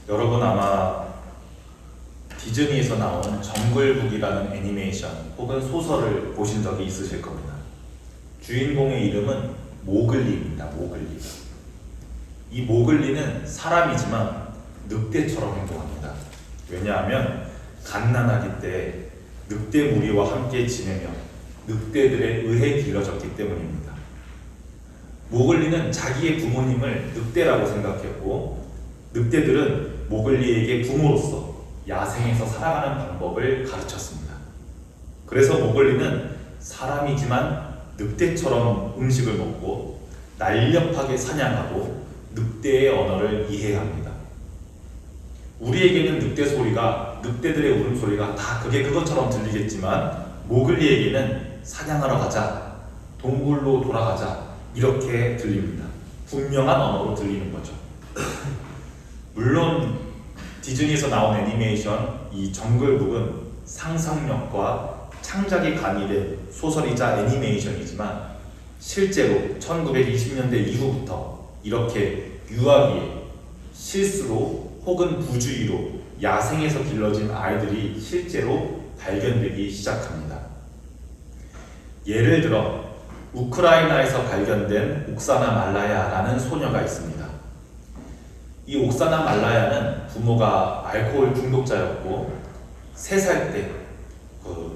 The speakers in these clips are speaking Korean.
여러분 아마 디즈니에서 나오는 정글북이라는 애니메이션 혹은 소설을 보신 적이 있으실 겁니다. 주인공의 이름은 모글리입니다. 모글리. 이 모글리는 사람이지만 늑대처럼 행동합니다. 왜냐하면 갓난아기 때 늑대 무리와 함께 지내며 늑대들에 의해 길러졌기 때문입니다. 모글리는 자기의 부모님을 늑대라고 생각했고, 늑대들은 모글리에게 부모로서 야생에서 살아가는 방법을 가르쳤습니다. 그래서 모글리는 사람이지만 늑대처럼 음식을 먹고 날렵하게 사냥하고 늑대의 언어를 이해합니다. 우리에게는 늑대 소리가, 늑대들의 울음소리가 다 그것처럼 들리겠지만 모글리에게는 사냥하러 가자, 동굴로 돌아가자 이렇게 들립니다. 분명한 언어로 들리는 거죠. 물론 디즈니에서 나온 애니메이션 이 정글북은 상상력과 창작이 가미된 소설이자 애니메이션이지만 실제로 1920년대 이후부터 이렇게 유아기에 실수로 혹은 부주의로 야생에서 길러진 아이들이 실제로 발견되기 시작합니다. 예를 들어 우크라이나에서 발견된 옥사나 말라야라는 소녀가 있습니다. 이 옥사나 말라야는 부모가 알코올 중독자였고 3살 때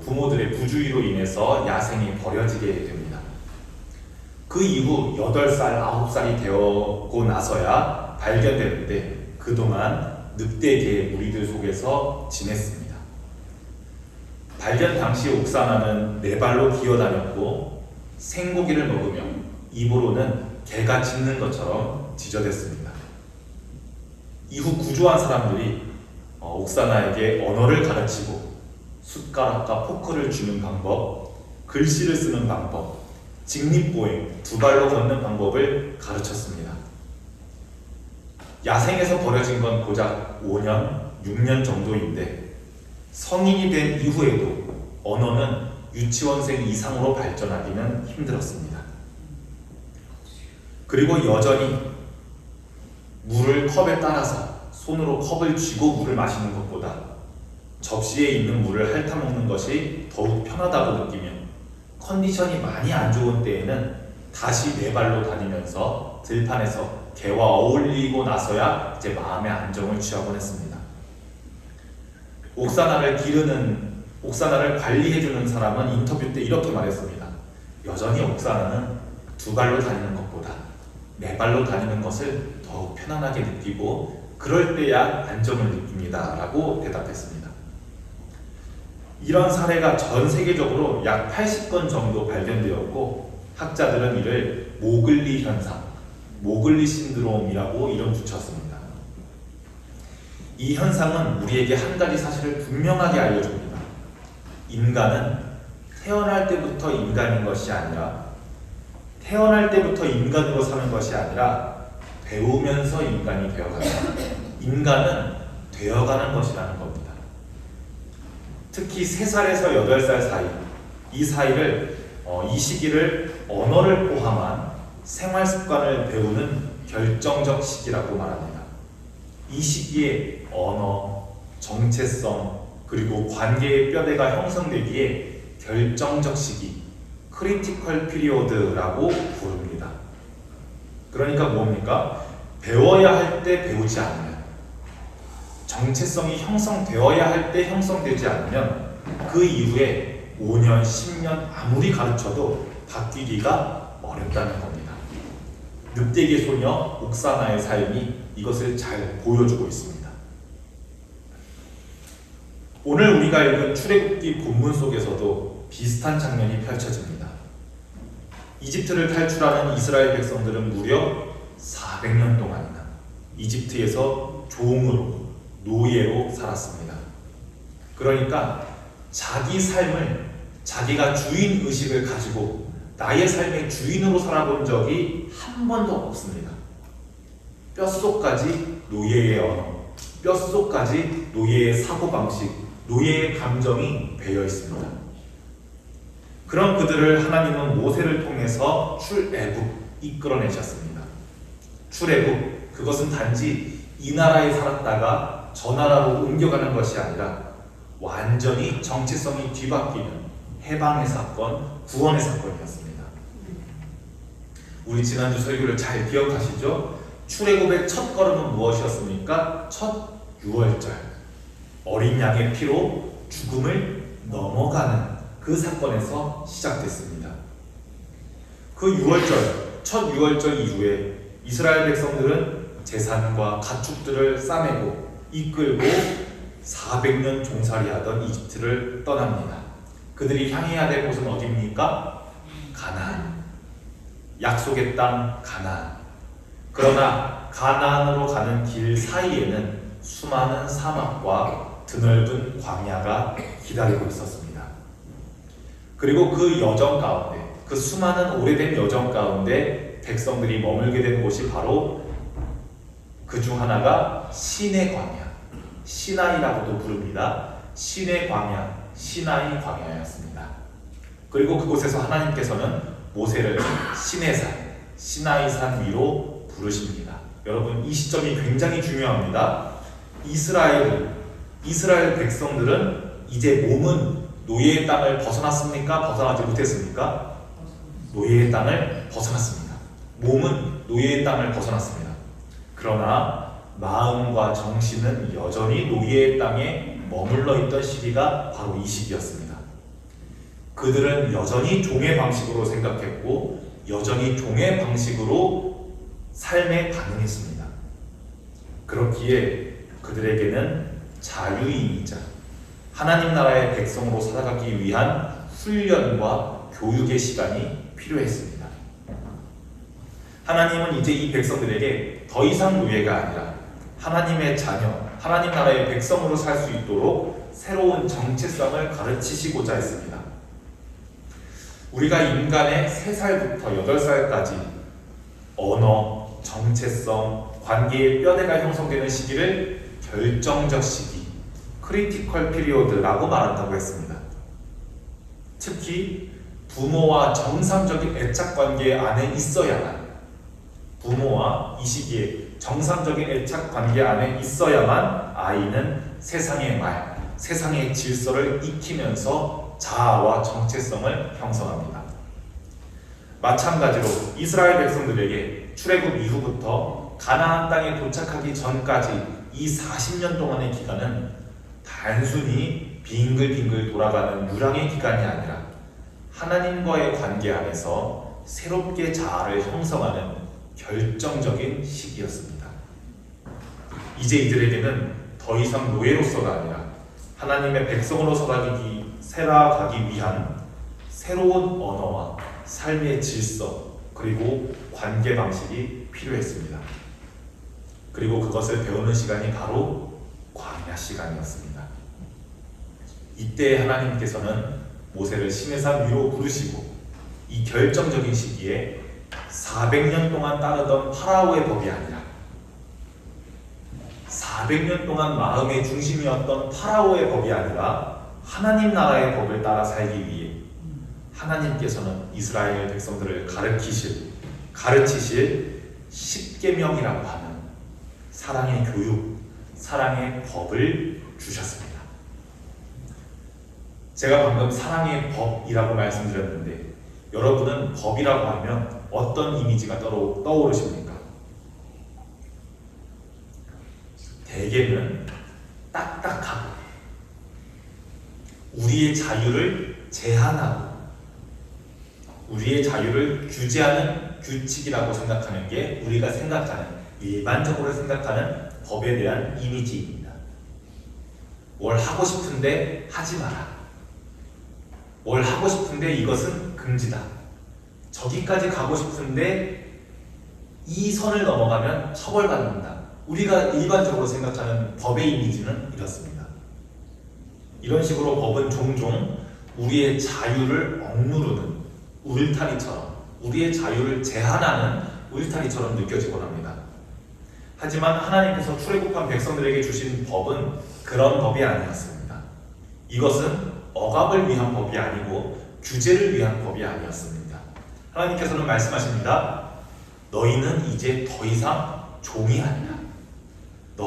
부모들의 부주의로 인해서 야생에 버려지게 됩니다. 그 이후 8살, 9살이 되었고 나서야 발견되는데 그동안 늑대계의 무리들 속에서 지냈습니다. 발견 당시 옥사나는 4발로 기어다녔고 생고기를 먹으며 입으로는 개가 짖는 것처럼 지저댔습니다. 이후 구조한 사람들이 옥사나에게 언어를 가르치고 숟가락과 포크를 주는 방법, 글씨를 쓰는 방법, 직립보행, 2발로 걷는 방법을 가르쳤습니다. 야생에서 버려진 건 고작 5년, 6년 정도인데 성인이 된 이후에도 언어는 유치원생 이상으로 발전하기는 힘들었습니다. 그리고 여전히 물을 컵에 따라서 손으로 컵을 쥐고 물을 마시는 것보다 접시에 있는 물을 핥아먹는 것이 더욱 편하다고 느끼며 컨디션이 많이 안 좋은 때에는 다시 4발로 다니면서 들판에서 개와 어울리고 나서야 이제 마음의 안정을 취하곤 했습니다. 옥사나를 관리해주는 사람은 인터뷰 때 이렇게 말했습니다. 여전히 옥사나는 2발로 다니는 것보다 4발로 다니는 것을 더욱 편안하게 느끼고 그럴 때야 안정을 느낍니다 라고 대답했습니다. 이런 사례가 전 세계적으로 약 80건 정도 발견되었고 학자들은 이를 모글리 현상, 모글리 신드롬이라고 이름 붙였습니다. 이 현상은 우리에게 한 가지 사실을 분명하게 알려줍니다. 인간은 태어날 때부터 인간인 것이 아니라 태어날 때부터 인간으로 사는 것이 아니라 배우면서 인간이 되어간다. 인간은 되어가는 것이라는 겁니다. 특히 3살에서 8살 사이, 이 시기를 언어를 포함한 생활 습관을 배우는 결정적 시기라고 말합니다. 이 시기에 언어, 정체성, 그리고 관계의 뼈대가 형성되기에 결정적 시기, 크리티컬 피리오드라고 부릅니다. 그러니까 뭡니까? 배워야 할 때 배우지 않으면, 정체성이 형성되어야 할 때 형성되지 않으면 그 이후에 5년, 10년 아무리 가르쳐도 바뀌기가 어렵다는 겁니다. 늑대계 소녀 옥사나의 삶이 이것을 잘 보여주고 있습니다. 오늘 우리가 읽은 출애굽기 본문 속에서도 비슷한 장면이 펼쳐집니다. 이집트를 탈출하는 이스라엘 백성들은 무려 400년 동안이나 이집트에서 종으로, 노예로 살았습니다. 그러니까 자기 삶을 자기가 주인 의식을 가지고 나의 삶의 주인으로 살아본 적이 한 번도 없습니다. 뼛속까지 노예의 언어, 뼛속까지 노예의 사고방식, 노예의 감정이 배어 있습니다. 그런 그들을 하나님은 모세를 통해서 출애굽 이끌어내셨습니다. 출애굽, 그것은 단지 이 나라에 살았다가 저 나라로 옮겨가는 것이 아니라 완전히 정체성이 뒤바뀌는 해방의 사건, 구원의 사건이었습니다. 우리 지난주 설교를 잘 기억하시죠? 출애굽의 첫 걸음은 무엇이었습니까? 첫 유월절, 어린 양의 피로 죽음을 넘어가는 그 사건에서 시작됐습니다. 그 유월절, 첫 유월절 이후에 이스라엘 백성들은 제산과 가축들을 싸매고 이끌고 400년 종살이하던 이집트를 떠납니다. 그들이 향해야 될 곳은 어디입니까? 가나안. 약속의 땅 가나안. 그러나 가나안으로 가는 길 사이에는 수많은 사막과 드넓은 광야가 기다리고 있었습니다. 그리고 그 여정 가운데, 그 수많은 오래된 여정 가운데 백성들이 머물게 된 곳이 바로 그 중 하나가 신의 광야, 시나이라고도 부릅니다. 신의 광야, 시나이 광야였습니다. 그리고 그곳에서 하나님께서는 모세를 신의 산, 시나이 산 위로 부르십니다. 여러분, 이 시점이 굉장히 중요합니다. 이스라엘 백성들은 이제 몸은 노예의 땅을 벗어났습니까? 벗어나지 못했습니까? 노예의 땅을 벗어났습니다. 몸은 노예의 땅을 벗어났습니다. 그러나 마음과 정신은 여전히 노예의 땅에 머물러 있던 시기가 바로 이 시기였습니다. 그들은 여전히 종의 방식으로 생각했고 여전히 종의 방식으로 삶에 반응했습니다. 그렇기에 그들에게는 자유인이자 하나님 나라의 백성으로 살아가기 위한 훈련과 교육의 시간이 필요했습니다. 하나님은 이제 이 백성들에게 더 이상 노예가 아니라 하나님의 자녀, 하나님 나라의 백성으로 살 수 있도록 새로운 정체성을 가르치시고자 했습니다. 우리가 인간의 3살부터 8살까지 언어, 정체성, 관계의 뼈대가 형성되는 시기를 결정적 시기, 크리티컬 피리오드라고 말한다고 했습니다. 특히 부모와 정상적인 애착 관계 안에 있어야만, 부모와 이 시기에 정상적인 애착 관계 안에 있어야만 아이는 세상의 말, 세상의 질서를 익히면서 자아와 정체성을 형성합니다. 마찬가지로 이스라엘 백성들에게 출애굽 이후부터 가나안 땅에 도착하기 전까지 이 40년 동안의 기간은 단순히 빙글빙글 돌아가는 유랑의 기간이 아니라 하나님과의 관계 안에서 새롭게 자아를 형성하는 결정적인 시기였습니다. 이제 이들에게는 더 이상 노예로서가 아니라 하나님의 백성으로 살아가기 위한 새로운 언어와 삶의 질서 그리고 관계 방식이 필요했습니다. 그리고 그것을 배우는 시간이 바로 광야 시간이었습니다. 이때 하나님께서는 모세를 시내산 위로 부르시고 이 결정적인 시기에 400년 동안 따르던 파라오의 법이 아니라 400년 동안 마음의 중심이었던 파라오의 법이 아니라 하나님 나라의 법을 따라 살기 위해 하나님께서는 이스라엘 백성들을 가르치실 십계명이라고 하는 사랑의 교육, 사랑의 법을 주셨습니다. 제가 방금 사랑의 법이라고 말씀드렸는데 여러분은 법이라고 하면 어떤 이미지가 떠오르십니까? 대개는 딱딱하고 우리의 자유를 제한하고 우리의 자유를 규제하는 규칙이라고 생각하는 게 우리가 일반적으로 생각하는 법에 대한 이미지입니다. 뭘 하고 싶은데 하지 마라. 뭘 하고 싶은데 이것은 금지다. 저기까지 가고 싶은데 이 선을 넘어가면 처벌받는다. 우리가 일반적으로 생각하는 법의 이미지는 이렇습니다. 이런 식으로 법은 종종 우리의 자유를 억누르는 울타리처럼, 우리의 자유를 제한하는 울타리처럼 느껴지곤 합니다. 하지만 하나님께서 출애굽한 백성들에게 주신 법은 그런 법이 아니었습니다. 이것은 억압을 위한 법이 아니고 규제를 위한 법이 아니었습니다. 하나님께서는 말씀하십니다. 너희는 이제 더 이상 종이 아니라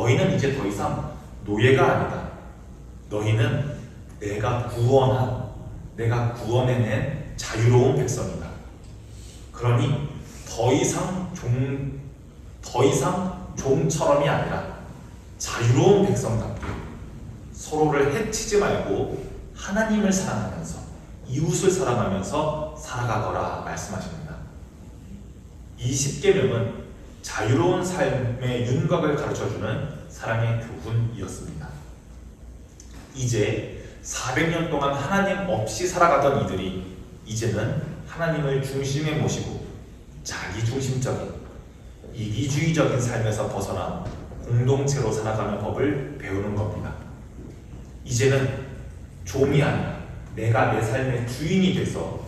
너희는 이제 더 이상 노예가 아니다. 너희는 내가 구원해낸 자유로운 백성이다. 그러니 더 이상 종처럼이 아니라 자유로운 백성답게 서로를 해치지 말고 하나님을 사랑하면서 이웃을 사랑하면서 살아가거라 말씀하십니다. 이 10계명은 자유로운 삶의 윤곽을 가르쳐주는 사랑의 교훈이었습니다. 이제 400년 동안 하나님 없이 살아가던 이들이 이제는 하나님을 중심에 모시고 자기중심적인 이기주의적인 삶에서 벗어나 공동체로 살아가는 법을 배우는 겁니다. 이제는 종이 아니라 내가 내 삶의 주인이 돼서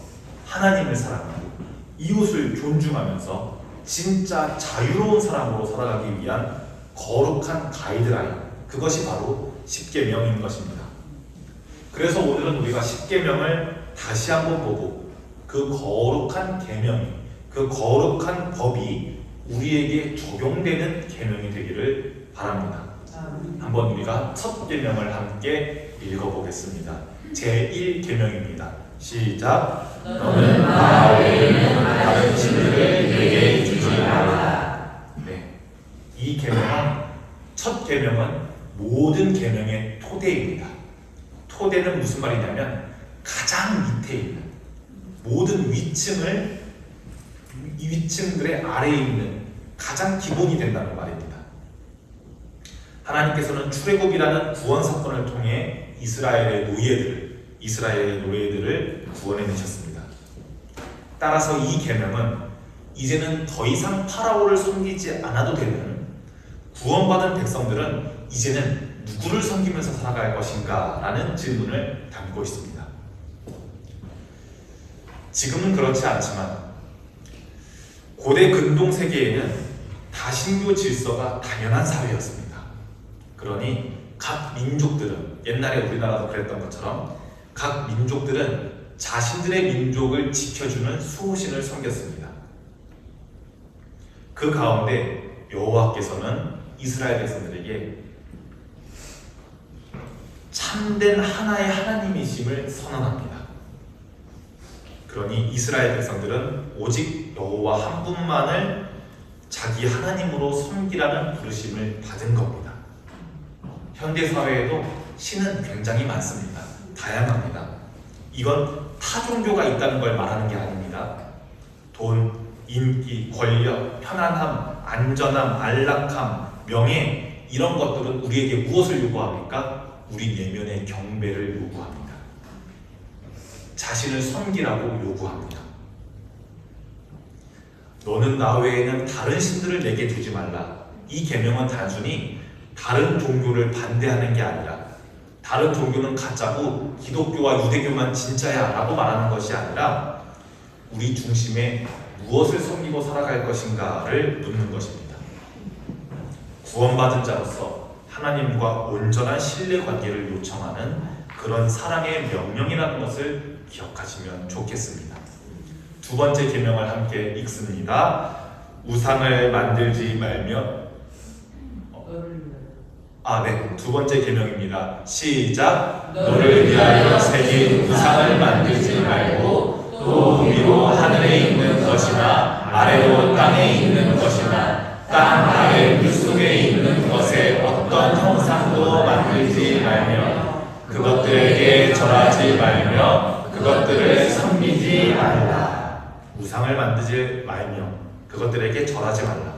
하나님을 사랑하고 이웃을 존중하면서 진짜 자유로운 사람으로 살아가기 위한 거룩한 가이드라인, 그것이 바로 10계명인 것입니다. 그래서 오늘은 우리가 10계명을 다시 한번 보고 그 거룩한 계명이, 그 거룩한 법이 우리에게 적용되는 계명이 되기를 바랍니다. 한번 우리가 첫 계명을 함께 읽어보겠습니다. 제1계명입니다. 시작. 너는 나 외에는 다른 신들을 내게 주지 말라. 네, 이 계명은, 첫 계명은 모든 계명의 토대입니다. 토대는 무슨 말이냐면 가장 밑에 있는 모든 위층들의 아래에 있는 가장 기본이 된다는 말입니다. 하나님께서는 출애굽이라는 구원 사건을 통해 이스라엘의 노예들을 구원해내셨습니다. 따라서 이 계명은 이제는 더 이상 파라오를 섬기지 않아도 되는, 구원받은 백성들은 이제는 누구를 섬기면서 살아갈 것인가? 라는 질문을 담고 있습니다. 지금은 그렇지 않지만 고대 근동 세계에는 다신교 질서가 당연한 사회였습니다. 그러니 각 민족들은, 옛날에 우리나라도 그랬던 것처럼 각 민족들은 자신들의 민족을 지켜주는 수호신을 섬겼습니다. 그 가운데 여호와께서는 이스라엘 백성들에게 참된 하나의 하나님이심을 선언합니다. 그러니 이스라엘 백성들은 오직 여호와 한 분만을 자기 하나님으로 섬기라는 부르심을 받은 겁니다. 현대 사회에도 신은 굉장히 많습니다. 다양합니다. 이건 타 종교가 있다는 걸 말하는 게 아닙니다. 돈, 인기, 권력, 편안함, 안전함, 안락함, 명예, 이런 것들은 우리에게 무엇을 요구합니까? 우리 내면의 경배를 요구합니다. 자신을 섬기라고 요구합니다. 너는 나 외에는 다른 신들을 내게 두지 말라. 이 계명은 단순히 다른 종교를 반대하는 게 아니라, 다른 종교는 가짜고 기독교와 유대교만 진짜야 라고 말하는 것이 아니라 우리 중심에 무엇을 섬기고 살아갈 것인가를 묻는 것입니다. 구원받은 자로서 하나님과 온전한 신뢰 관계를 요청하는 그런 사랑의 명령이라는 것을 기억하시면 좋겠습니다. 두 번째 계명을 함께 읽습니다. 우상을 만들지 말며, 두 번째 계명입니다. 시작. 너를 위하여 새긴 우상을 만들지 말고 또 위로 하늘에 있는 것이나 아래로 땅에 있는 것이나 땅 아래 물속에 있는 것에 어떤 형상도 만들지 말며 그것들에게 절하지 말며 그것들을 섬기지 말라. 우상을 만들지 말며 그것들에게 절하지 말라.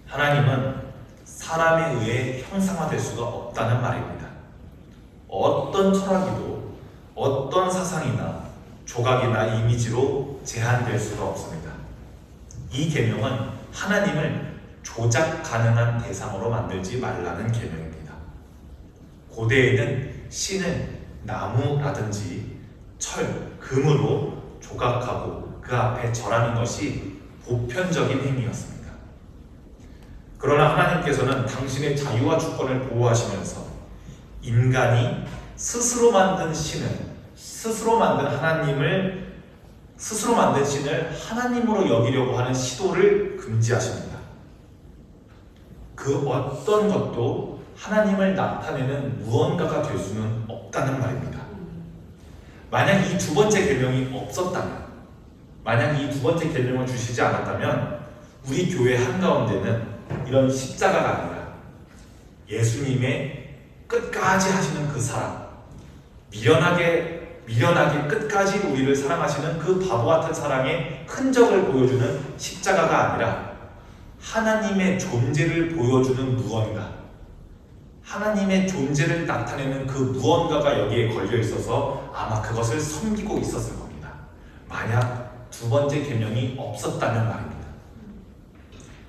하나님은 사람에 의해 형상화될 수가 없다는 말입니다. 어떤 철학이도 어떤 사상이나 조각이나 이미지로 제한될 수가 없습니다. 이 계명은 하나님을 조작 가능한 대상으로 만들지 말라는 계명입니다. 고대에는 신은 나무라든지 철, 금으로 조각하고 그 앞에 절하는 것이 보편적인 행위였습니다. 그러나 하나님께서는 당신의 자유와 주권을 보호하시면서 인간이 스스로 만든 신을, 스스로 만든 신을 하나님으로 여기려고 하는 시도를 금지하십니다. 그 어떤 것도 하나님을 나타내는 무언가가 될 수는 없다는 말입니다. 만약 이 두 번째 계명이 없었다면, 만약 이 두 번째 계명을 주시지 않았다면 우리 교회 한가운데는 이런 십자가가 아니라 예수님의 끝까지 하시는 그 사랑, 미련하게 끝까지 우리를 사랑하시는 그 바보 같은 사랑의 흔적을 보여주는 십자가가 아니라 하나님의 존재를 보여주는 무언가, 하나님의 존재를 나타내는 그 무언가가 여기에 걸려 있어서 아마 그것을 섬기고 있었을 겁니다. 만약 두 번째 계명이 없었다면 말입니다.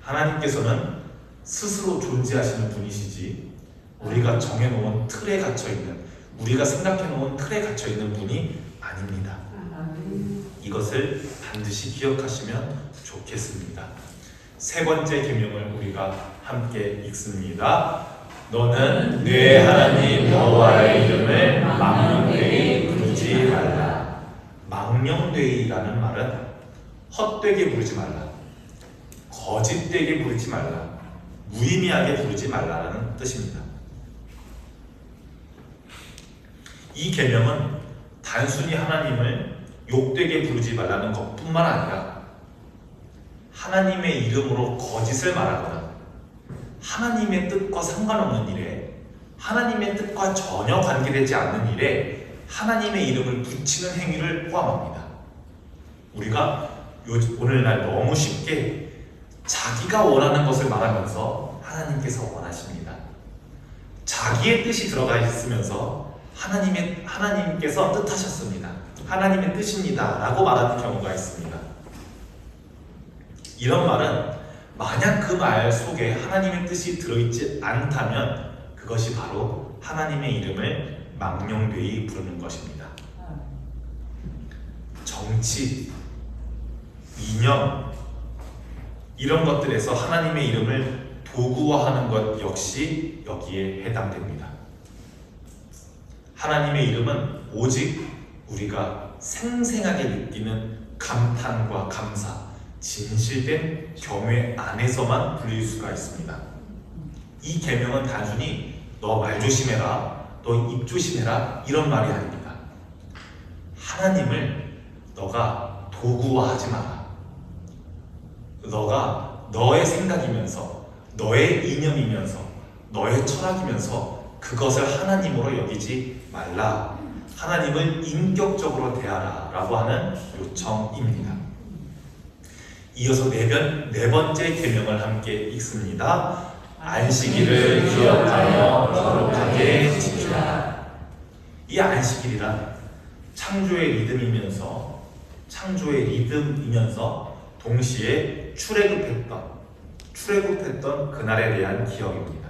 하나님께서는 스스로 존재하시는 분이시지 우리가 정해놓은 틀에 갇혀있는, 우리가 생각해놓은 틀에 갇혀있는 분이 아닙니다. 이것을 반드시 기억하시면 좋겠습니다. 세 번째 계명을 우리가 함께 읽습니다. 너는 내 하나님 여호와의 이름을 망령되이 부르지 말라. 망령되이라는 말은 헛되게 부르지 말라, 거짓되게 부르지 말라, 무의미하게 부르지 말라는 뜻입니다. 이 계명은 단순히 하나님을 욕되게 부르지 말라는 것뿐만 아니라 하나님의 이름으로 거짓을 말하거나 하나님의 뜻과 상관없는 일에, 하나님의 뜻과 전혀 관계되지 않는 일에 하나님의 이름을 붙이는 행위를 포함합니다. 우리가 오늘날 너무 쉽게 자기가 원하는 것을 말하면서 하나님께서 원하십니다, 자기의 뜻이 들어가 있으면서 하나님께서 뜻하셨습니다, 하나님의 뜻입니다 라고 말하는 경우가 있습니다. 이런 말은 만약 그 말 속에 하나님의 뜻이 들어있지 않다면 그것이 바로 하나님의 이름을 망령되이 부르는 것입니다. 정치, 이념, 이런 것들에서 하나님의 이름을 도구화하는 것 역시 여기에 해당됩니다. 하나님의 이름은 오직 우리가 생생하게 느끼는 감탄과 감사, 진실된 경외 안에서만 불릴 수가 있습니다. 이 계명은 단순히 너 말 조심해라, 너 입 조심해라 이런 말이 아닙니다. 하나님을 너가 도구화하지 마라. 너가 너의 생각이면서, 너의 이념이면서, 너의 철학이면서 그것을 하나님으로 여기지 말라. 하나님을 인격적으로 대하라 라고 하는 요청입니다. 이어서 네 번째 계명을 함께 읽습니다. 안식일을 기억하여 거룩하게 지키라. 이 안식일이란 창조의 리듬이면서 동시에 출애굽했던 그날에 대한 기억입니다.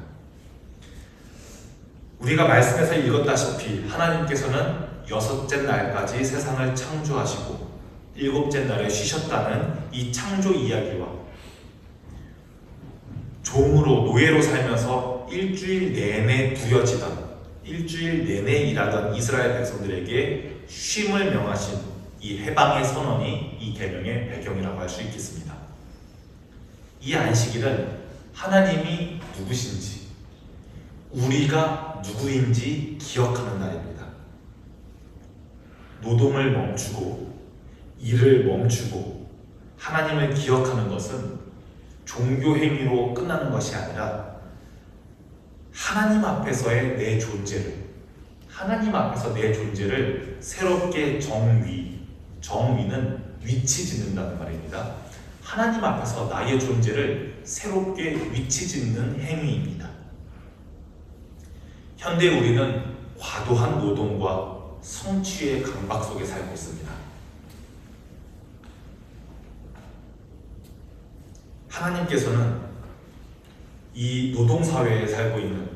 우리가 말씀에서 읽었다시피 하나님께서는 6째 날까지 세상을 창조하시고 7째 날에 쉬셨다는 이 창조 이야기와 종으로 노예로 살면서 일주일 내내 일하던 이스라엘 백성들에게 쉼을 명하신 이 해방의 선언이 이 계명의 배경이라고 할 수 있겠습니다. 이 안식일은 하나님이 누구신지, 우리가 누구인지 기억하는 날입니다. 노동을 멈추고 일을 멈추고 하나님을 기억하는 것은 종교 행위로 끝나는 것이 아니라 하나님 앞에서의 내 존재를 새롭게 정의는 위치 짓는다는 말입니다. 하나님 앞에서 나의 존재를 새롭게 위치 짓는 행위입니다. 현대 우리는 과도한 노동과 성취의 강박 속에 살고 있습니다. 하나님께서는 이 노동사회에 살고 있는,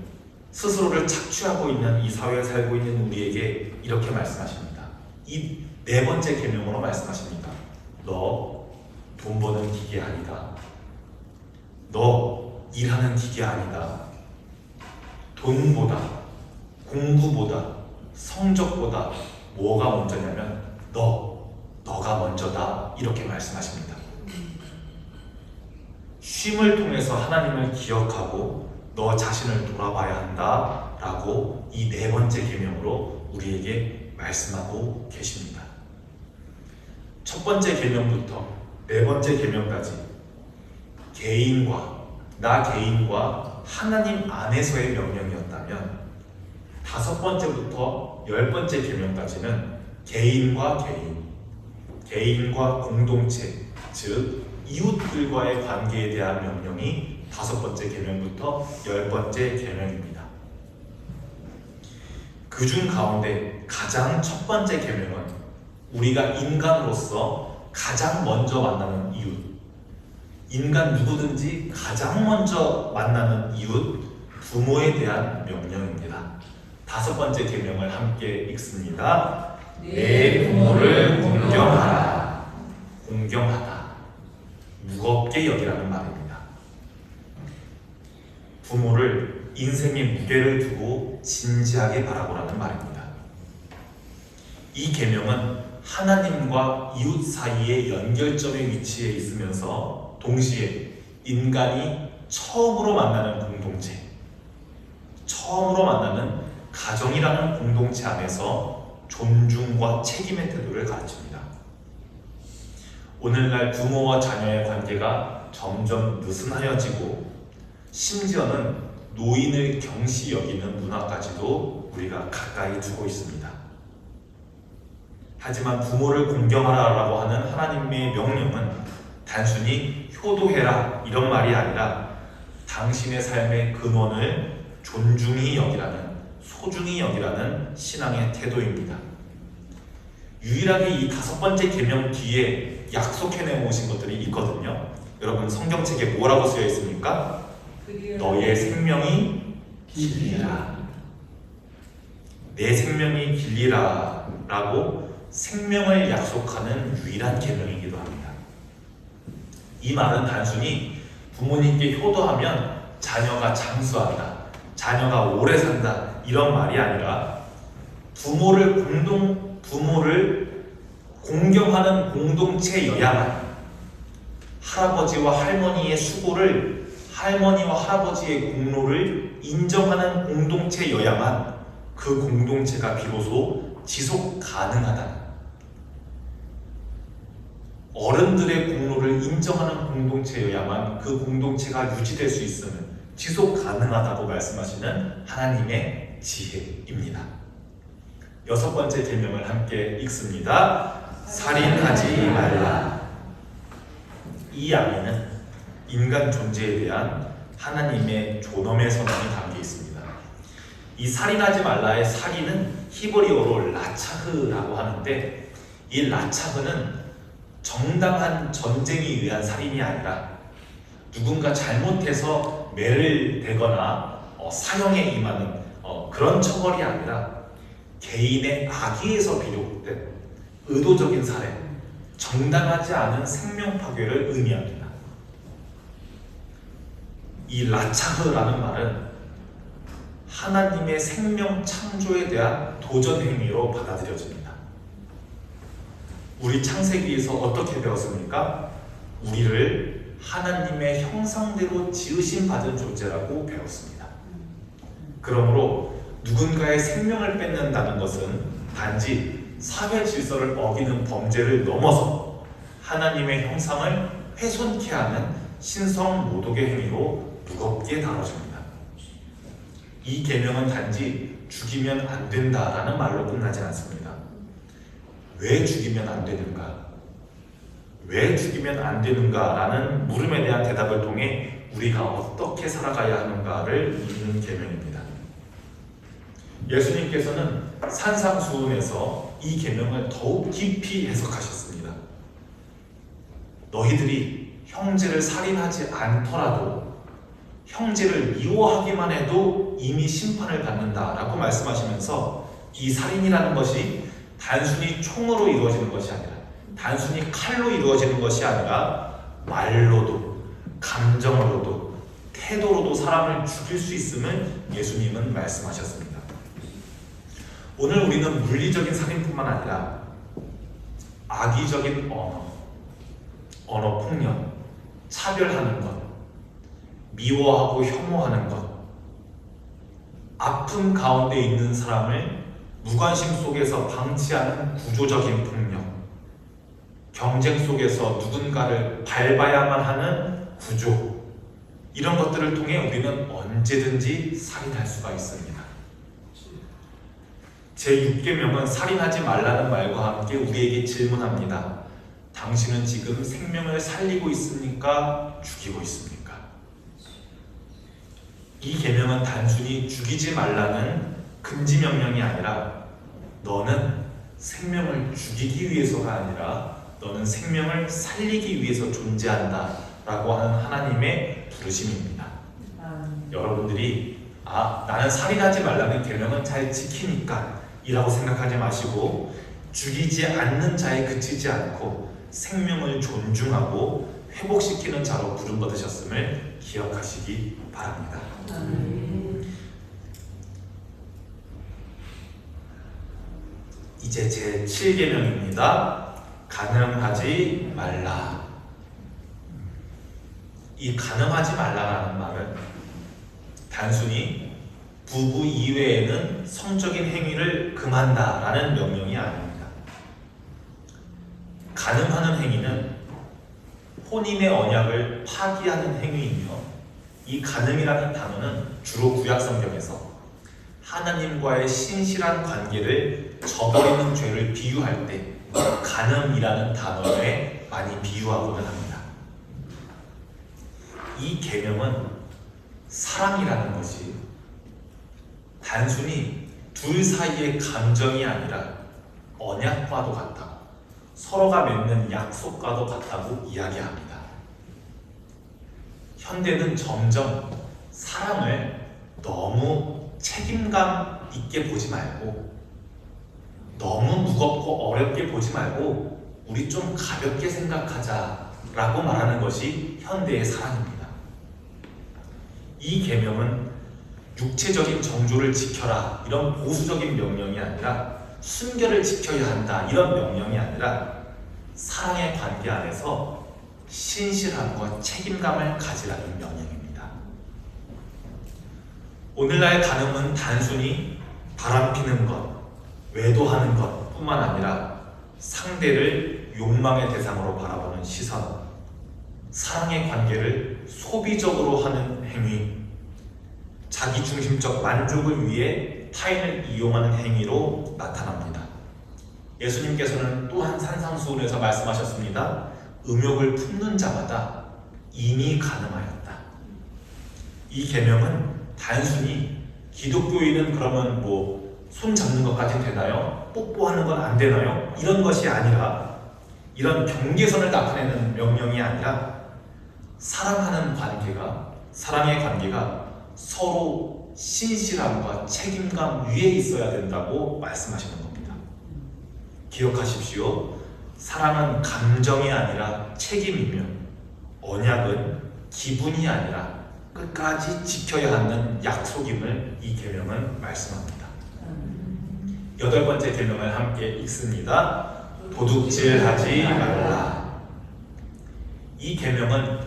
스스로를 착취하고 있는 이 사회에 살고 있는 우리에게 이렇게 말씀하십니다. 이 네 번째 계명으로 말씀하십니다. 너 돈 버는 기계 아니다. 너 일하는 기계 아니다. 돈보다, 공부보다, 성적보다 뭐가 먼저냐면 너가 먼저다. 이렇게 말씀하십니다. 쉼을 통해서 하나님을 기억하고 너 자신을 돌아봐야 한다 라고 이 네 번째 계명으로 우리에게 말씀하고 계십니다. 첫 번째 계명부터 네 번째 계명까지 나 개인과 하나님 안에서의 명령이었다면 다섯 번째부터 열 번째 계명까지는 개인과 개인과 공동체, 즉 이웃들과의 관계에 대한 명령이 다섯 번째 계명부터 열 번째 계명입니다. 그중 가운데 가장 첫 번째 계명은 우리가 인간으로서 가장 먼저 만나는 이웃, 인간 누구든지 가장 먼저 만나는 이웃, 부모에 대한 명령입니다. 다섯 번째 계명을 함께 읽습니다. 내 부모를 공경하라. 공경하다, 무겁게 여기라는 말입니다. 부모를 인생의 무게를 두고 진지하게 바라보라는 말입니다. 이 계명은 하나님과 이웃 사이의 연결점에 위치해 있으면서 동시에 인간이 처음으로 만나는 공동체, 처음으로 만나는 가정이라는 공동체 안에서 존중과 책임의 태도를 가르칩니다. 오늘날 부모와 자녀의 관계가 점점 느슨하여지고 심지어는 노인을 경시 여기는 문화까지도 우리가 가까이 두고 있습니다. 하지만 부모를 공경하라라고 하는 하나님의 명령은 단순히 효도해라 이런 말이 아니라 당신의 삶의 근원을 존중히 여기라는, 소중히 여기라는 신앙의 태도입니다. 유일하게 이 다섯 번째 계명 뒤에 약속해 놓으신 것들이 있거든요. 여러분 성경책에 뭐라고 쓰여 있습니까? 너의 생명이 길리라. 내 생명이 길리라 라고 생명을 약속하는 유일한 계명이기도 합니다. 이 말은 단순히 부모님께 효도하면 자녀가 장수한다, 자녀가 오래 산다 이런 말이 아니라 부모를 공경하는 공동체여야만, 할아버지와 할머니의 수고를, 할머니와 할아버지의 공로를 인정하는 공동체여야만 그 공동체가 비로소 지속 가능하다. 어른들의 공로를 인정하는 공동체여야만 그 공동체가 유지될 수 있음을, 지속 가능하다고 말씀하시는 하나님의 지혜입니다. 여섯 번째 계명을 함께 읽습니다. 살인하지 말라. 이 안에는 인간 존재에 대한 하나님의 존엄의 선언이 담겨 있습니다. 이 살인하지 말라의 살인은 히브리어로 라차흐라고 하는데, 이 라차흐는 정당한 전쟁에 의한 살인이 아니라 누군가 잘못해서 매를 대거나 사형에 임하는 그런 처벌이 아니라 개인의 악의에서 비롯된 의도적인 살해, 정당하지 않은 생명 파괴를 의미합니다. 이 라차흐라는 말은 하나님의 생명 창조에 대한 도전 행위로 받아들여집니다. 우리 창세기에서 어떻게 배웠습니까? 우리를 하나님의 형상대로 지으심 받은 존재라고 배웠습니다. 그러므로 누군가의 생명을 뺏는다는 것은 단지 사회 질서를 어기는 범죄를 넘어서 하나님의 형상을 훼손케 하는 신성 모독의 행위로 무겁게 다뤄집니다. 이 계명은 단지 죽이면 안 된다라는 말로 끝나지 않습니다. 왜 죽이면 안 되는가? 왜 죽이면 안 되는가라는 물음에 대한 대답을 통해 우리가 어떻게 살아가야 하는가를 묻는 계명입니다. 예수님께서는 산상수훈에서 이 계명을 더욱 깊이 해석하셨습니다. 너희들이 형제를 살인하지 않더라도 형제를 미워하기만 해도 이미 심판을 받는다라고 말씀하시면서 이 살인이라는 것이 단순히 총으로 이루어지는 것이 아니라, 단순히 칼로 이루어지는 것이 아니라 말로도, 감정으로도, 태도로도 사람을 죽일 수 있음을 예수님은 말씀하셨습니다. 오늘 우리는 물리적인 살인뿐만 아니라 악의적인 언어 폭력, 차별하는 것, 미워하고 혐오하는 것, 아픔 가운데 있는 사람을 무관심 속에서 방치하는 구조적인 폭력, 경쟁 속에서 누군가를 밟아야만 하는 구조, 이런 것들을 통해 우리는 언제든지 살인할 수가 있습니다. 제6계명은 살인하지 말라는 말과 함께 우리에게 질문합니다. 당신은 지금 생명을 살리고 있습니까? 죽이고 있습니까? 이 계명은 단순히 죽이지 말라는 금지 명령이 아니라 너는 생명을 죽이기 위해서가 아니라 너는 생명을 살리기 위해서 존재한다 라고 하는 하나님의 부르심입니다. 여러분들이 나는 살인하지 말라는 계명은 잘 지키니까 이라고 생각하지 마시고 죽이지 않는 자에 그치지 않고 생명을 존중하고 회복시키는 자로 부름받으셨음을 기억하시기 바랍니다. 이제 제7계명입니다. 간음하지 말라. 이 간음하지 말라라는 말은 단순히 부부 이외에는 성적인 행위를 금한다라는 명령이 아닙니다. 간음하는 행위는 혼인의 언약을 파기하는 행위이며 이 간음이라는 단어는 주로 구약 성경에서 하나님과의 신실한 관계를 저버리는 죄를 비유할 때 간음이라는 단어에 많이 비유하고는 합니다. 이 계명은 사랑이라는 것이 단순히 둘 사이의 감정이 아니라 언약과도 같다고, 서로가 맺는 약속과도 같다고 이야기합니다. 현대는 점점 사랑을 너무 책임감 있게 보지 말고, 너무 무겁고 어렵게 보지 말고 우리 좀 가볍게 생각하자라고 말하는 것이 현대의 사랑입니다. 이 계명은 육체적인 정조를 지켜라 이런 보수적인 명령이 아니라 순결을 지켜야 한다 이런 명령이 아니라 사랑의 관계 안에서 신실함과 책임감을 가지라는 명령입니다. 오늘날 간음은 단순히 바람피는 것, 외도하는 것 뿐만 아니라 상대를 욕망의 대상으로 바라보는 시선, 사랑의 관계를 소비적으로 하는 행위, 자기중심적 만족을 위해 타인을 이용하는 행위로 나타납니다. 예수님께서는 또한 산상수훈에서 말씀하셨습니다. 음욕을 품는 자마다 이미 간음하였다. 이 계명은 단순히 기독교인은 그러면 손 잡는 것까지 되나요? 뽀뽀하는 건 안 되나요? 이런 것이 아니라, 이런 경계선을 나타내는 명령이 아니라 사랑하는 관계가, 사랑의 관계가 서로 신실함과 책임감 위에 있어야 된다고 말씀하시는 겁니다. 기억하십시오. 사랑은 감정이 아니라 책임이며 언약은 기분이 아니라 끝까지 지켜야 하는 약속임을 이 계명은 말씀합니다. 8번째 계명을 함께 읽습니다. 도둑질하지 말라. 이 계명은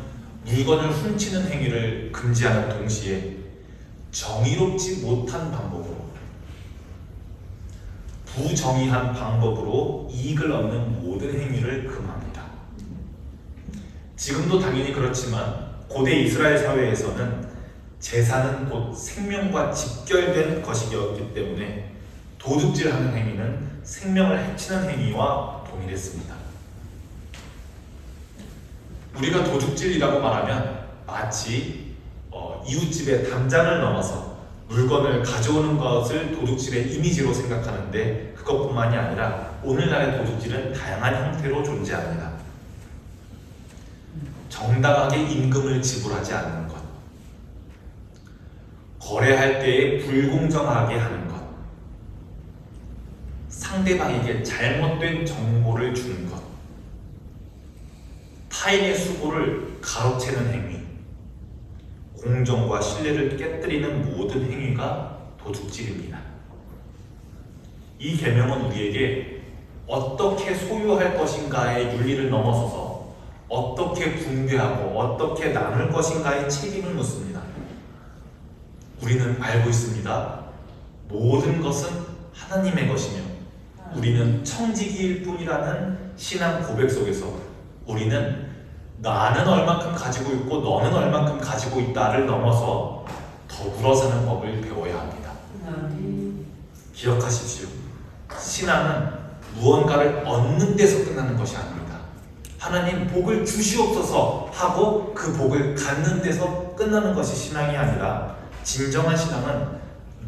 물건을 훔치는 행위를 금지하는 동시에 정의롭지 못한 방법으로, 부정의한 방법으로 이익을 얻는 모든 행위를 금합니다. 지금도 당연히 그렇지만 고대 이스라엘 사회에서는 재산은 곧 생명과 직결된 것이었기 때문에 도둑질하는 행위는 생명을 해치는 행위와 동일했습니다. 우리가 도둑질이라고 말하면 마치 이웃집의 담장을 넘어서 물건을 가져오는 것을 도둑질의 이미지로 생각하는데, 그것뿐만이 아니라 오늘날의 도둑질은 다양한 형태로 존재합니다. 정당하게 임금을 지불하지 않는 것, 거래할 때에 불공정하게 하는 것, 상대방에게 잘못된 정보를 주는 것, 타인의 수고를 가로채는 행위, 공정과 신뢰를 깨뜨리는 모든 행위가 도둑질입니다. 이 계명은 우리에게 어떻게 소유할 것인가의 윤리를 넘어서서 어떻게 분배하고 어떻게 나눌 것인가에 책임을 묻습니다. 우리는 알고 있습니다. 모든 것은 하나님의 것이며 우리는 청지기일 뿐이라는 신앙 고백 속에서 우리는 나는 얼만큼 가지고 있고 너는 얼만큼 가지고 있다를 넘어서 더불어 사는 법을 배워야 합니다. 기억하십시오. 신앙은 무언가를 얻는 데서 끝나는 것이 아닙니다. 하나님 복을 주시옵소서 하고 그 복을 갖는 데서 끝나는 것이 신앙이 아니라 진정한 신앙은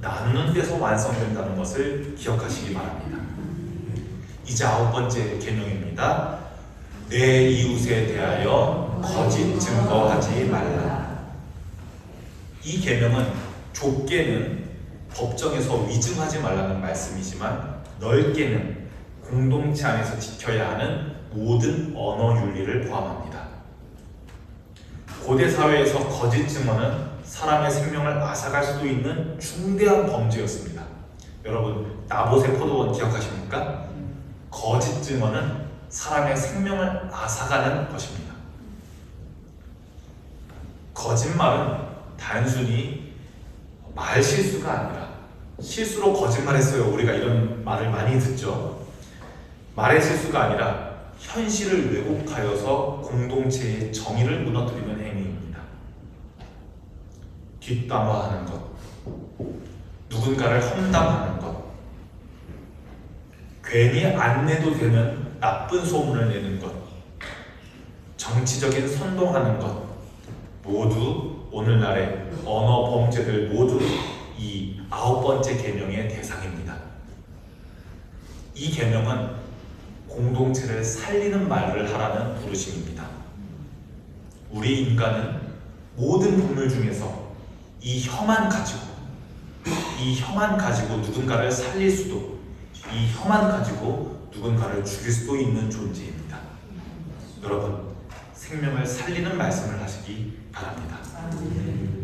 나누는 데서 완성된다는 것을 기억하시기 바랍니다. 이제 9번째 계명입니다. 내 이웃에 대하여 거짓 증거하지 말라. 이 계명은 좁게는 법정에서 위증하지 말라는 말씀이지만 넓게는 공동체 안에서 지켜야 하는 모든 언어 윤리를 포함합니다. 고대 사회에서 거짓 증언은 사람의 생명을 앗아갈 수도 있는 중대한 범죄였습니다. 여러분, 나봇의 포도원 기억하십니까? 거짓 증언은 사람의 생명을 앗아가는 것입니다. 거짓말은 단순히 말 실수가 아니라 실수로 거짓말했어요. 우리가 이런 말을 많이 듣죠. 말의 실수가 아니라 현실을 왜곡하여서 공동체의 정의를 무너뜨리는 행위입니다. 뒷담화하는 것, 누군가를 험담하는 것, 괜히 안 내도 되는 나쁜 소문을 내는 것, 정치적인 선동하는 것, 모두 오늘날의 언어 범죄들 모두 이 9번째 계명의 대상입니다. 이 계명은 공동체를 살리는 말을 하라는 부르심입니다. 우리 인간은 모든 동물 중에서 이 혀만 가지고 누군가를 살릴 수도, 이 혀만 가지고 누군가를 죽일 수도 있는 존재입니다. 여러분, 생명을 살리는 말씀을 하시기 바랍니다.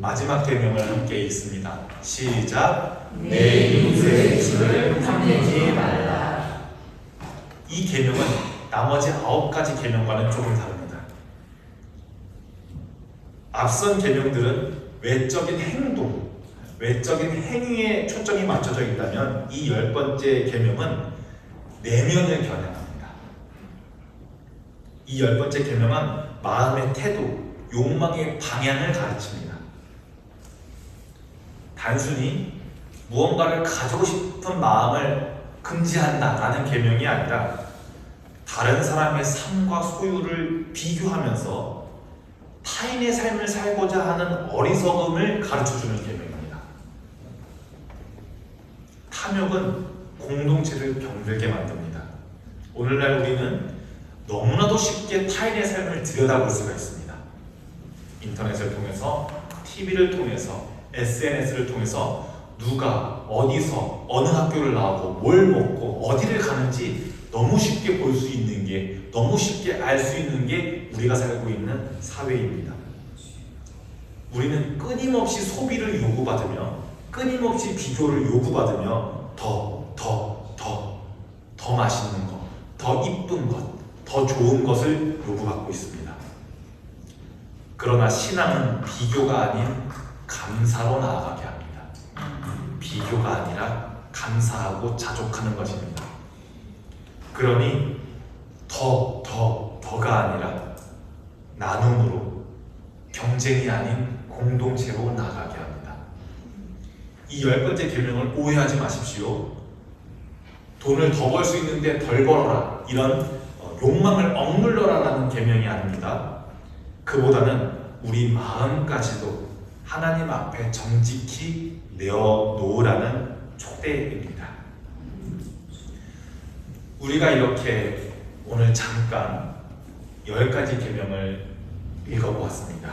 마지막 계명을 함께 읽습니다. 시작. 내 이웃의 집을 탐내지 말라. 이 계명은 나머지 9가지 계명과는 조금 다릅니다. 앞선 계명들은 외적인 행동, 외적인 행위에 초점이 맞춰져 있다면 이 10번째 계명은 내면을 겨냥합니다. 이 10번째 계명은 마음의 태도, 욕망의 방향을 가르칩니다. 단순히 무언가를 가지고 싶은 마음을 금지한다라는 계명이 아니라 다른 사람의 삶과 소유를 비교하면서 타인의 삶을 살고자 하는 어리석음을 가르쳐주는 계명입니다. 탐욕은 공동체를 병들게 만듭니다. 오늘날 우리는 너무나도 쉽게 타인의 삶을 들여다볼 수가 있습니다. 인터넷을 통해서, TV를 통해서, SNS를 통해서 누가 어디서 어느 학교를 나오고 뭘 먹고 어디를 가는지 너무 쉽게 볼 수 있는 게, 너무 쉽게 알 수 있는 게 우리가 살고 있는 사회입니다. 우리는 끊임없이 소비를 요구받으며 끊임없이 비교를 요구받으며 더 맛있는 것, 더 이쁜 것, 더 좋은 것을 요구받고 있습니다. 그러나 신앙은 비교가 아닌 감사로 나아가게 합니다. 비교가 아니라 감사하고 자족하는 것입니다. 그러니 더가 아니라 나눔으로, 경쟁이 아닌 공동체로 나아가게 합니다. 이 10번째 계명을 오해하지 마십시오. 돈을 더 벌 수 있는데 덜 벌어라, 이런 욕망을 억눌러라 라는 계명이 아닙니다. 그보다는 우리 마음까지도 하나님 앞에 정직히 내어놓으라는 초대입니다. 우리가 이렇게 오늘 잠깐 10가지 계명을 읽어보았습니다.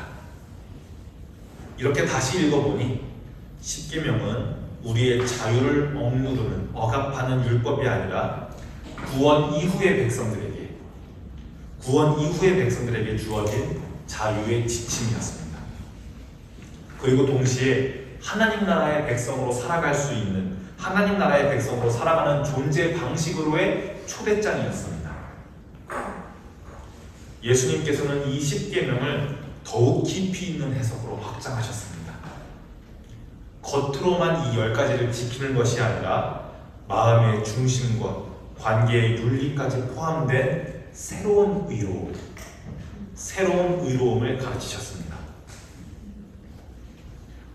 이렇게 다시 읽어보니 10계명은 우리의 자유를 억누르는, 억압하는 율법이 아니라 구원 이후의 백성들에게 주어진 자유의 지침이었습니다. 그리고 동시에 하나님 나라의 백성으로 살아갈 수 있는, 하나님 나라의 백성으로 살아가는 존재 방식으로의 초대장이었습니다. 예수님께서는 이 10계명을 더욱 깊이 있는 해석으로 확장하셨습니다. 겉으로만 이 10가지를 지키는 것이 아니라 마음의 중심과 관계의 윤리까지 포함된 새로운 의로움을 가르치셨습니다.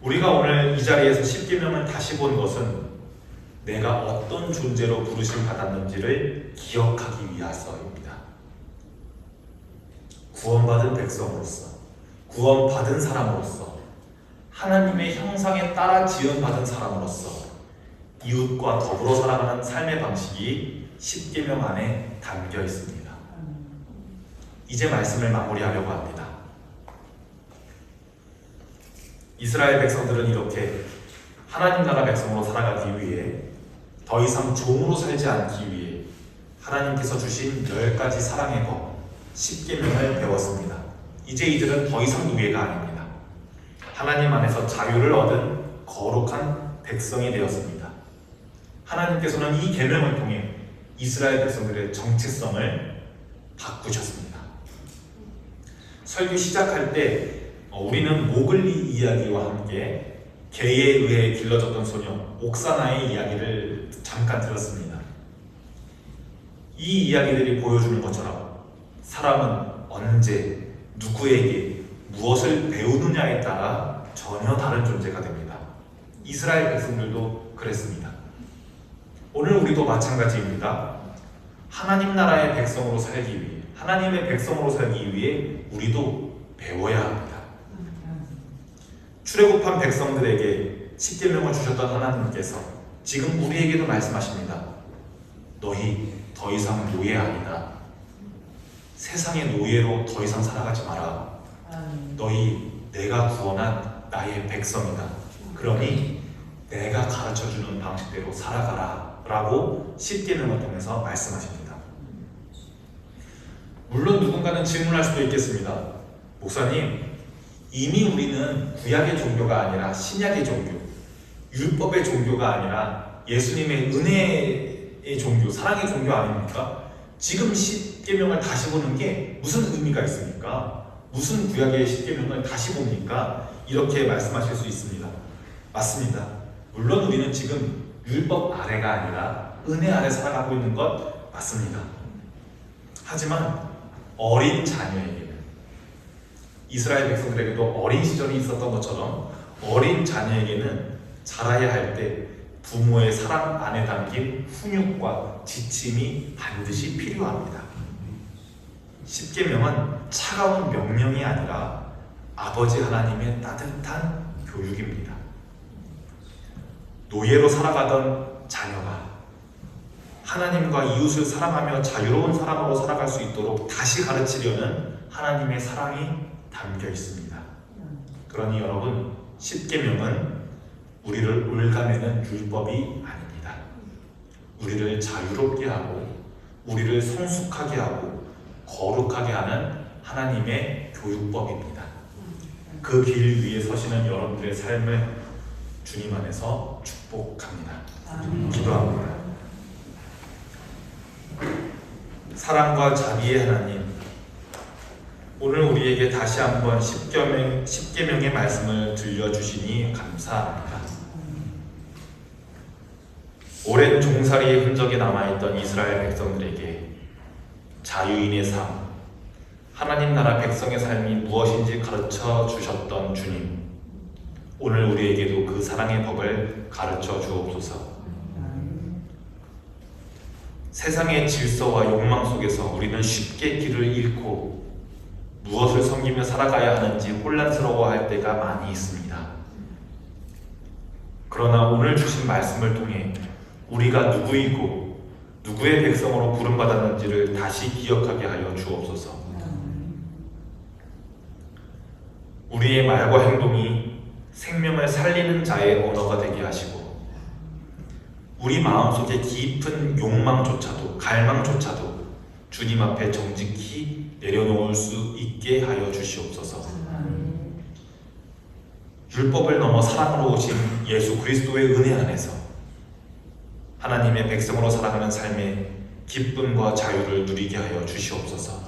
우리가 오늘 이 자리에서 10계명을 다시 본 것은 내가 어떤 존재로 부르심 받았는지를 기억하기 위해서입니다. 구원받은 백성으로서, 구원받은 사람으로서, 하나님의 형상에 따라 지음받은 사람으로서 이웃과 더불어 살아가는 삶의 방식이 10계명 안에 담겨 있습니다. 이제 말씀을 마무리하려고 합니다. 이스라엘 백성들은 이렇게 하나님 나라 백성으로 살아가기 위해 더 이상 종으로 살지 않기 위해 하나님께서 주신 10가지 사랑의 법 10계명을 배웠습니다. 이제 이들은 더 이상 노예가 아닙니다. 하나님 안에서 자유를 얻은 거룩한 백성이 되었습니다. 하나님께서는 이 계명을 통해 이스라엘 백성들의 정체성을 바꾸셨습니다. 설교 시작할 때 우리는 모글리 이야기와 함께 개에 의해 길러졌던 소녀 옥사나의 이야기를 잠깐 들었습니다. 이 이야기들이 보여주는 것처럼 사람은 언제, 누구에게 무엇을 배우느냐에 따라 전혀 다른 존재가 됩니다. 이스라엘 백성들도 그랬습니다. 오늘 우리도 마찬가지입니다. 하나님 나라의 백성으로 살기 위해, 하나님의 백성으로 살기 위해 우리도 배워야 합니다. 출애굽한 백성들에게 10계명을 주셨던 하나님께서 지금 우리에게도 말씀하십니다. 너희 더 이상 노예 아니다. 세상의 노예로 더 이상 살아가지 마라. 너희 내가 구원한 나의 백성이다. 그러니 내가 가르쳐주는 방식대로 살아가라 라고 10계명을 통해서 말씀하십니다. 물론 누군가는 질문할 수도 있겠습니다. 목사님, 이미 우리는 구약의 종교가 아니라 신약의 종교, 율법의 종교가 아니라 예수님의 은혜의 종교, 사랑의 종교 아닙니까? 지금 10계명을 다시 보는 게 무슨 의미가 있습니까? 무슨 구약의 10계명을 다시 봅니까? 이렇게 말씀하실 수 있습니다. 맞습니다. 물론 우리는 지금 율법 아래가 아니라 은혜 아래 살아가고 있는 것 맞습니다. 하지만 어린 자녀에게는, 이스라엘 백성들에게도 어린 시절이 있었던 것처럼 어린 자녀에게는 자라야 할 때 부모의 사랑 안에 담긴 훈육과 지침이 반드시 필요합니다. 10계명은 차가운 명령이 아니라 아버지 하나님의 따뜻한 교육입니다. 노예로 살아가던 자녀가 하나님과 이웃을 사랑하며 자유로운 사람으로 살아갈 수 있도록 다시 가르치려는 하나님의 사랑이 담겨 있습니다. 그러니 여러분, 10계명은 우리를 올가매는 율법이 아닙니다. 우리를 자유롭게 하고 우리를 성숙하게 하고 거룩하게 하는 하나님의 교육법입니다. 그 길 위에 서시는 여러분들의 삶을 주님 안에서 축복합니다. 기도합니다. 사랑과 자비의 하나님, 오늘 우리에게 다시 한번 10계명의 말씀을 들려주시니 감사합니다. 오랜 종살이의 흔적이 남아있던 이스라엘 백성들에게 자유인의 삶, 하나님 나라 백성의 삶이 무엇인지 가르쳐 주셨던 주님, 오늘 우리에게도 그 사랑의 법을 가르쳐 주옵소서. 세상의 질서와 욕망 속에서 우리는 쉽게 길을 잃고 무엇을 섬기며 살아가야 하는지 혼란스러워할 때가 많이 있습니다. 그러나 오늘 주신 말씀을 통해 우리가 누구이고 누구의 백성으로 부름받았는지를 다시 기억하게 하여 주옵소서. 우리의 말과 행동이 생명을 살리는 자의 언어가 되게 하시고 우리 마음속에 깊은 욕망조차도 갈망조차도 주님 앞에 정직히 내려놓을 수 있게 하여 주시옵소서. 율법을 넘어 사랑으로 오신 예수 그리스도의 은혜 안에서 하나님의 백성으로 살아가는 삶의 기쁨과 자유를 누리게 하여 주시옵소서.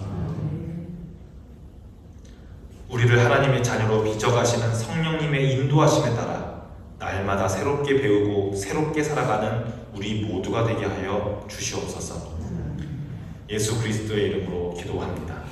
우리를 하나님의 자녀로 빚어가시는 성령님의 인도하심에 따라 날마다 새롭게 배우고 새롭게 살아가는 우리 모두가 되게 하여 주시옵소서. 예수 그리스도의 이름으로 기도합니다.